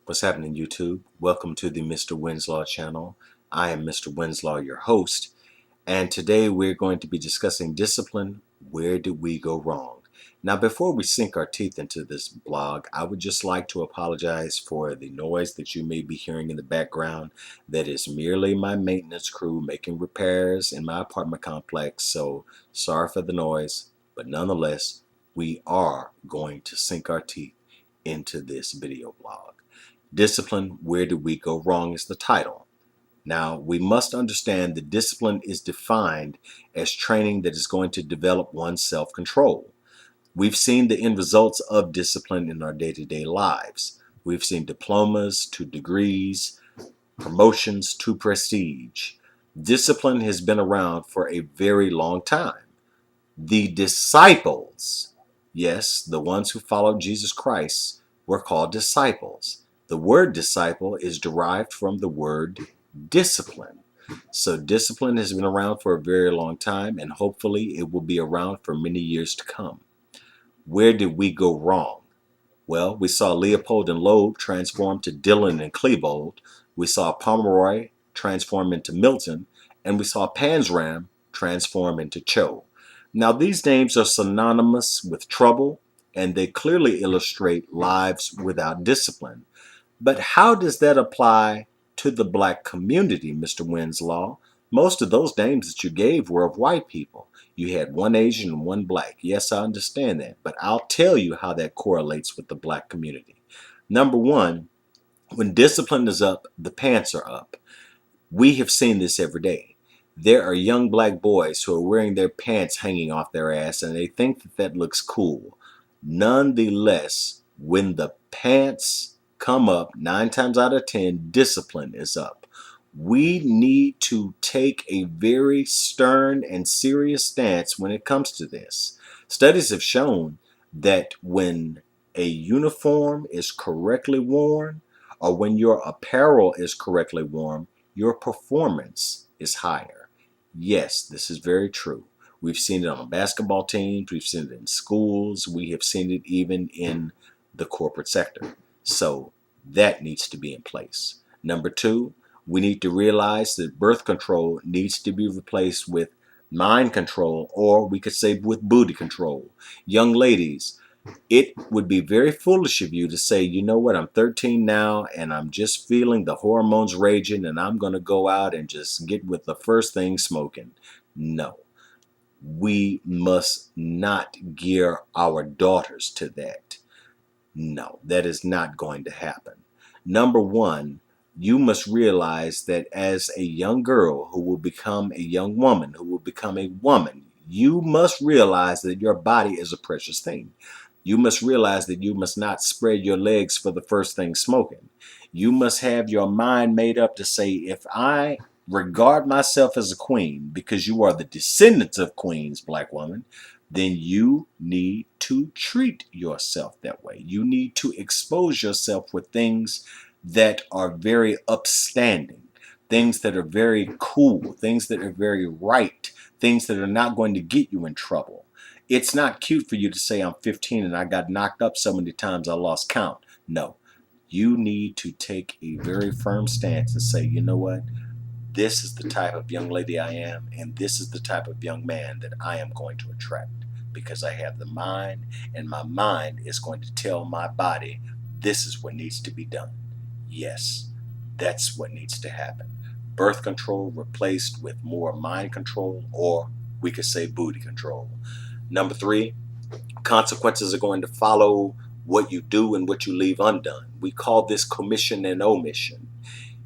What's happening, YouTube? Welcome to the Mr. Winslow channel. I am Mr. Winslow, your host, and today we're going to be discussing discipline. Where did we go wrong? Now, before we sink our teeth into this blog, I would just like to apologize for the noise that you may be hearing in the background. That is merely my maintenance crew making repairs in my apartment complex, so sorry for the noise, but nonetheless, we are going to sink our teeth into this video blog. Discipline, Where Did We Go Wrong is the title. Now, we must understand that discipline is defined as training that is going to develop one's self-control. We've seen the end results of discipline in our day-to-day lives. We've seen diplomas to degrees, promotions to prestige. Discipline has been around for a very long time. The disciples, yes, the ones who followed Jesus Christ, were called disciples. The word disciple is derived from the word discipline. So discipline has been around for a very long time, and hopefully it will be around for many years to come. Where did we go wrong? Well, we saw Leopold and Loeb transform to Dylan and Klebold. We saw Pomeroy transform into Milton, and we saw Panzram transform into Cho. Now, these names are synonymous with trouble, and they clearly illustrate lives without discipline. But how does that apply to the black community, Mr. Winslow? Most of those names that you gave were of white people. You had one Asian and one black. Yes, I understand that, but I'll tell you how that correlates with the black community. Number one, when discipline is up, the pants are up. We have seen this every day. There are young black boys who are wearing their pants hanging off their ass, and they think that that looks cool. Nonetheless, when the pants come up, 9 times out of 10, discipline is up. We need to take a very stern and serious stance when it comes to this. Studies have shown that when a uniform is correctly worn, or when your apparel is correctly worn, your performance is higher. Yes, this is very true. We've seen it on basketball teams, we've seen it in schools, we have seen it even in the corporate sector. So that needs to be in place. Number two, we need to realize that birth control needs to be replaced with mind control, or we could say with booty control. Young ladies, it would be very foolish of you to say, you know what, I'm 13 now and I'm just feeling the hormones raging and I'm going to go out and just get with the first thing smoking. No, we must not gear our daughters to that. No, that is not going to happen. Number one, you must realize that as a young girl who will become a young woman, who will become a woman, you must realize that your body is a precious thing. You must realize that you must not spread your legs for the first thing smoking. You must have your mind made up to say, if I regard myself as a queen, because you are the descendants of queens, black woman, then you need to treat yourself that way. You need to expose yourself with things that are very upstanding, things that are very cool, things that are very right, things that are not going to get you in trouble. It's not cute for you to say I'm 15 and I got knocked up so many times I lost count. No, you need to take a very firm stance and say, you know what? This is the type of young lady I am, and this is the type of young man that I am going to attract, because I have the mind, and my mind is going to tell my body this is what needs to be done. Yes, that's what needs to happen. Birth control replaced with more mind control, or we could say booty control. Number three, consequences are going to follow what you do and what you leave undone. We call this commission and omission.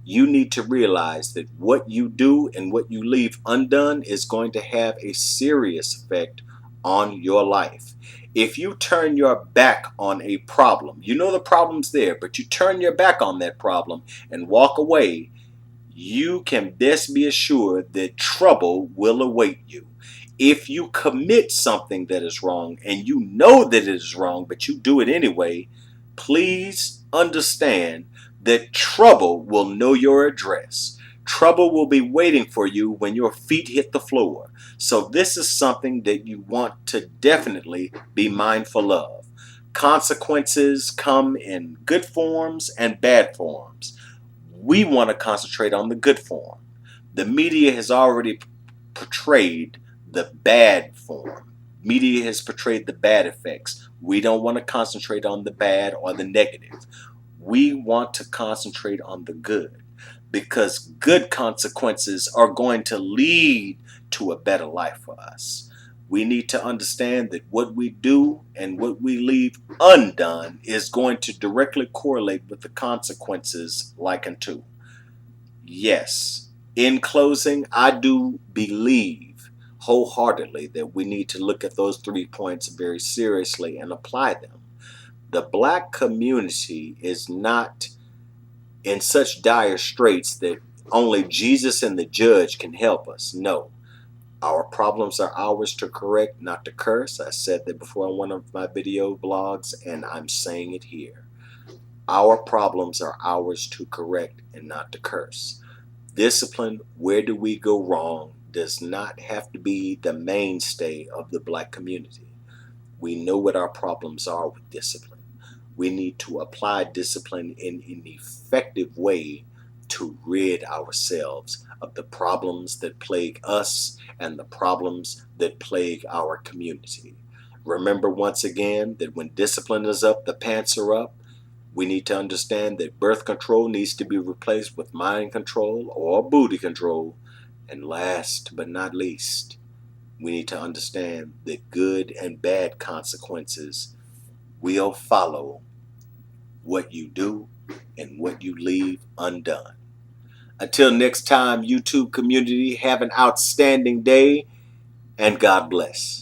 You need to realize that what you do and what you leave undone is going to have a serious effect on your life. If you turn your back on a problem, you know the problem's there, but you turn your back on that problem and walk away, you can best be assured that trouble will await you. If you commit something that is wrong and you know that it is wrong, but you do it anyway, please understand that trouble will know your address. Trouble will be waiting for you when your feet hit the floor. So this is something that you want to definitely be mindful of. Consequences come in good forms and bad forms. We want to concentrate on the good form. The media has already portrayed the bad form. Media has portrayed the bad effects. We don't want to concentrate on the bad or the negative. We want to concentrate on the good, because good consequences are going to lead to a better life for us. We need to understand that what we do and what we leave undone is going to directly correlate with the consequences like unto. Yes, in closing, I do believe wholeheartedly that we need to look at those 3 points very seriously and apply them. The black community is not in such dire straits that only Jesus and the judge can help us. No. Our problems are ours to correct, not to curse. I said that before on one of my video blogs, and I'm saying it here. Our problems are ours to correct and not to curse. Discipline, where do we go wrong, does not have to be the mainstay of the black community. We know what our problems are with discipline. We need to apply discipline in an effective way to rid ourselves of the problems that plague us and the problems that plague our community. Remember once again that when discipline is up, the pants are up. We need to understand that birth control needs to be replaced with mind control or booty control. And last but not least, we need to understand that good and bad consequences will follow what you do and what you leave undone. Until next time, YouTube community, have an outstanding day and God bless.